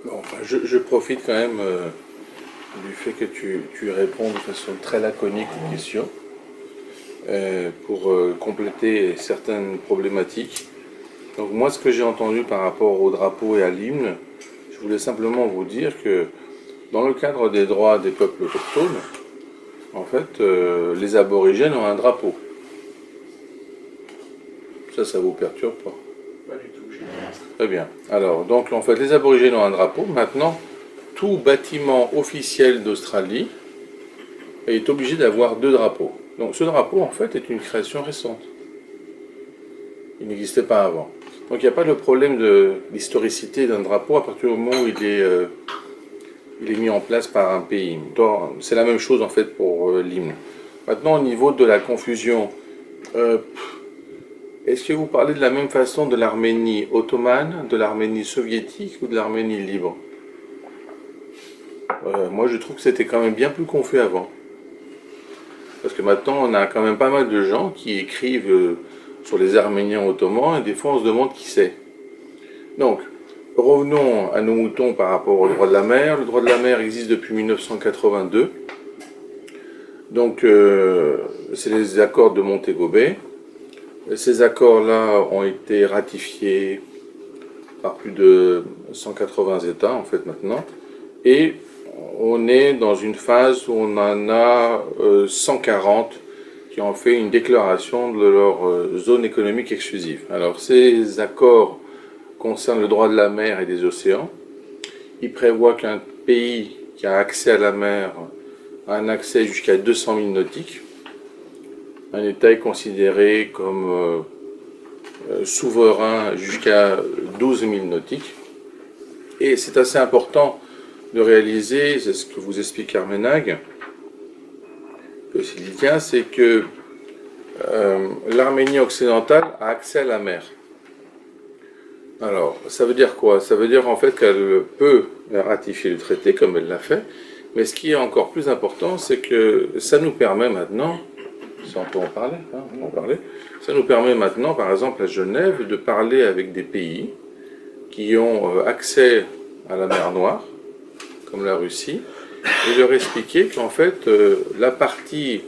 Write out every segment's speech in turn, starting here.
Bon, enfin, je profite quand même du fait que tu réponds de façon très laconique aux questions pour compléter certaines problématiques. Donc moi, ce que j'ai entendu par rapport au drapeau et à l'hymne, je voulais simplement vous dire que dans le cadre des droits des peuples autochtones, en fait, les aborigènes ont un drapeau. Ça vous perturbe pas? Pas du tout, j'ai pas. Très bien. Alors, donc en fait, les aborigènes ont un drapeau. Maintenant, tout bâtiment officiel d'Australie est obligé d'avoir deux drapeaux. Donc ce drapeau, en fait, est une création récente. Il n'existait pas avant. Donc il n'y a pas de problème de l'historicité d'un drapeau à partir du moment où il est mis en place par un pays. C'est la même chose en fait pour l'hymne. Maintenant, au niveau de la confusion, euh, est-ce que vous parlez de la même façon de l'Arménie ottomane, de l'Arménie soviétique ou de l'Arménie libre? Moi, je trouve que c'était quand même bien plus confus avant. Parce que maintenant, on a quand même pas mal de gens qui écrivent sur les Arméniens ottomans et des fois, on se demande qui c'est. Donc, revenons à nos moutons par rapport au droit de la mer. Le droit de la mer existe depuis 1982. Donc, c'est les accords de Montego Bay. Ces accords-là ont été ratifiés par plus de 180 États, en fait, maintenant. Et on est dans une phase où on en a 140 qui ont fait une déclaration de leur zone économique exclusive. Alors, ces accords concernent le droit de la mer et des océans. Ils prévoient qu'un pays qui a accès à la mer a un accès jusqu'à 200 000 nautiques. Un État est considéré comme souverain jusqu'à 12 000 nautiques. Et c'est assez important de réaliser, c'est ce que vous explique Arménag, c'est que l'Arménie occidentale a accès à la mer. Alors, ça veut dire quoi? Ça veut dire en fait qu'elle peut ratifier le traité comme elle l'a fait, mais ce qui est encore plus important, c'est que ça nous permet maintenant, si on peut en parler, ça nous permet maintenant, par exemple à Genève, de parler avec des pays qui ont accès à la mer Noire, comme la Russie, et leur expliquer qu'en fait, la partie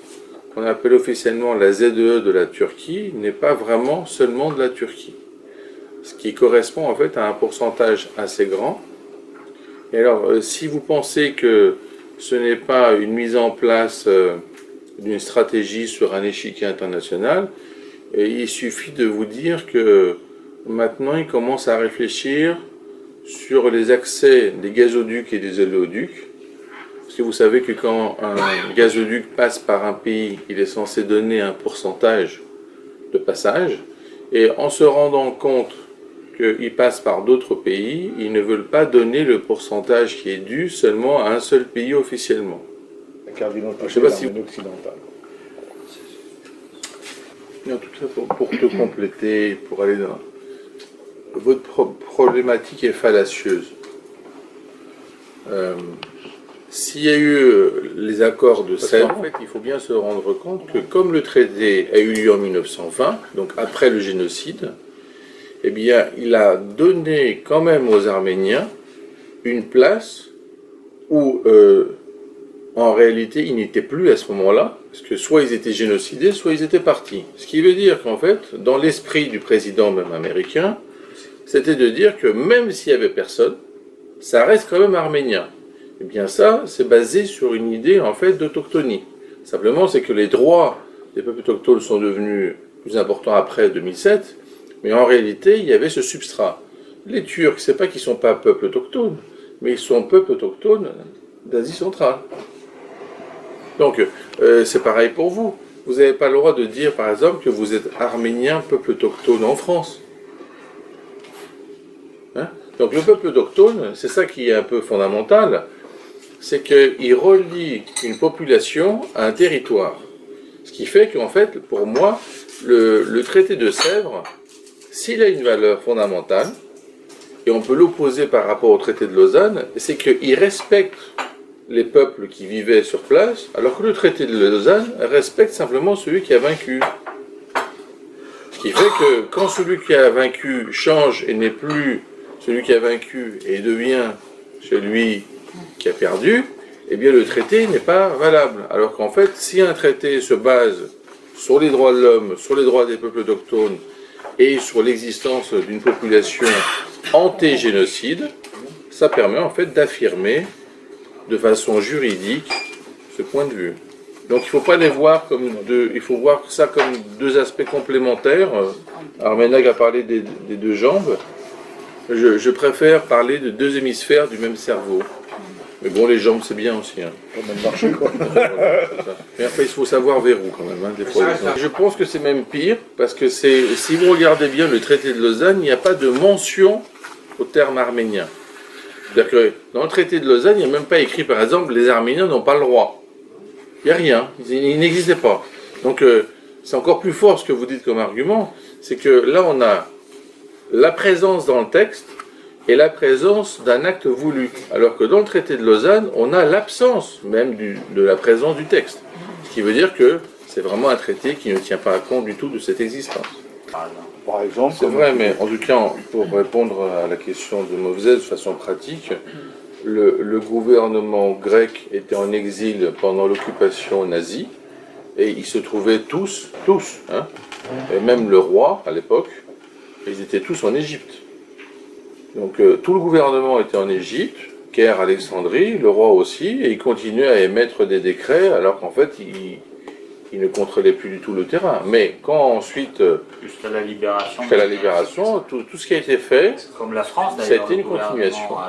qu'on appelle officiellement la ZEE de la Turquie n'est pas vraiment seulement de la Turquie. Ce qui correspond en fait à un pourcentage assez grand. Et alors, si vous pensez que ce n'est pas une mise en place d'une stratégie sur un échiquier international, il suffit de vous dire que maintenant, ils commencent à réfléchir sur les accès des gazoducs et des oléoducs. Parce que vous savez que quand un gazoduc passe par un pays, il est censé donner un pourcentage de passage. Et en se rendant compte qu'ils passent par d'autres pays, ils ne veulent pas donner le pourcentage qui est dû seulement à un seul pays officiellement. La carte d'identité Je sais pas si occidentale. non, tout ça pour te compléter, pour aller dans... Votre problématique est fallacieuse. S'il y a eu les accords de Sèvres, en fait, il faut bien se rendre compte que comme le traité a eu lieu en 1920, donc après le génocide, eh bien, il a donné quand même aux Arméniens une place où, en réalité, ils n'étaient plus à ce moment-là, parce que soit ils étaient génocidés, soit ils étaient partis. Ce qui veut dire qu'en fait, dans l'esprit du président même américain, c'était de dire que même s'il n'y avait personne, ça reste quand même arménien. Eh bien ça, c'est basé sur une idée en fait d'autochtonie. Simplement, c'est que les droits des peuples autochtones sont devenus plus importants après 2007, mais en réalité, il y avait ce substrat. Les Turcs, c'est pas qu'ils sont pas peuple autochtone, mais ils sont peuple autochtone d'Asie centrale. Donc, c'est pareil pour vous. Vous n'avez pas le droit de dire, par exemple, que vous êtes arménien, peuple autochtone en France. Hein? Donc, le peuple autochtone, c'est ça qui est un peu fondamental, c'est qu'il relie une population à un territoire. Ce qui fait qu'en fait, pour moi, le traité de Sèvres, s'il a une valeur fondamentale, et on peut l'opposer par rapport au traité de Lausanne, c'est qu'il respecte les peuples qui vivaient sur place, alors que le traité de Lausanne respecte simplement celui qui a vaincu. Ce qui fait que quand celui qui a vaincu change et n'est plus celui qui a vaincu et devient celui qui a perdu, eh bien le traité n'est pas valable. Alors qu'en fait, si un traité se base sur les droits de l'homme, sur les droits des peuples autochtones et sur l'existence d'une population anté-génocide, ça permet en fait d'affirmer de façon juridique ce point de vue. Donc il ne faut pas les voir comme deux, il faut voir ça comme deux aspects complémentaires. Arménag a parlé des deux jambes. Je préfère parler de deux hémisphères du même cerveau. Mais bon, les jambes, c'est bien aussi. Hein. Pour même marcher, quoi. Mais après, il faut savoir vers où, quand même. Hein, des fois, je pense que c'est même pire, parce que si vous regardez bien le traité de Lausanne, il n'y a pas de mention au terme arménien. C'est-à-dire que dans le traité de Lausanne, il n'y a même pas écrit, par exemple, les Arméniens n'ont pas le droit. Il n'y a rien. Il n'existait pas. Donc, c'est encore plus fort ce que vous dites comme argument. C'est que là, on a la présence dans le texte et la présence d'un acte voulu. Alors que dans le traité de Lausanne, on a l'absence même de la présence du texte. Ce qui veut dire que c'est vraiment un traité qui ne tient pas compte du tout de cette existence. Par exemple. C'est vrai, mais en tout cas, pour répondre à la question de Movzès de façon pratique, le gouvernement grec était en exil pendant l'occupation nazie, et ils se trouvaient tous, hein, et même le roi à l'époque, ils étaient tous en Égypte. Donc tout le gouvernement était en Égypte, Caire, Alexandrie, le roi aussi, et il continuait à émettre des décrets alors qu'en fait il ne contrôlait plus du tout le terrain. Mais quand ensuite, jusqu'à la libération, tout ce qui a été fait, comme la France ça a d'ailleurs, été une le gouvernement continuation. a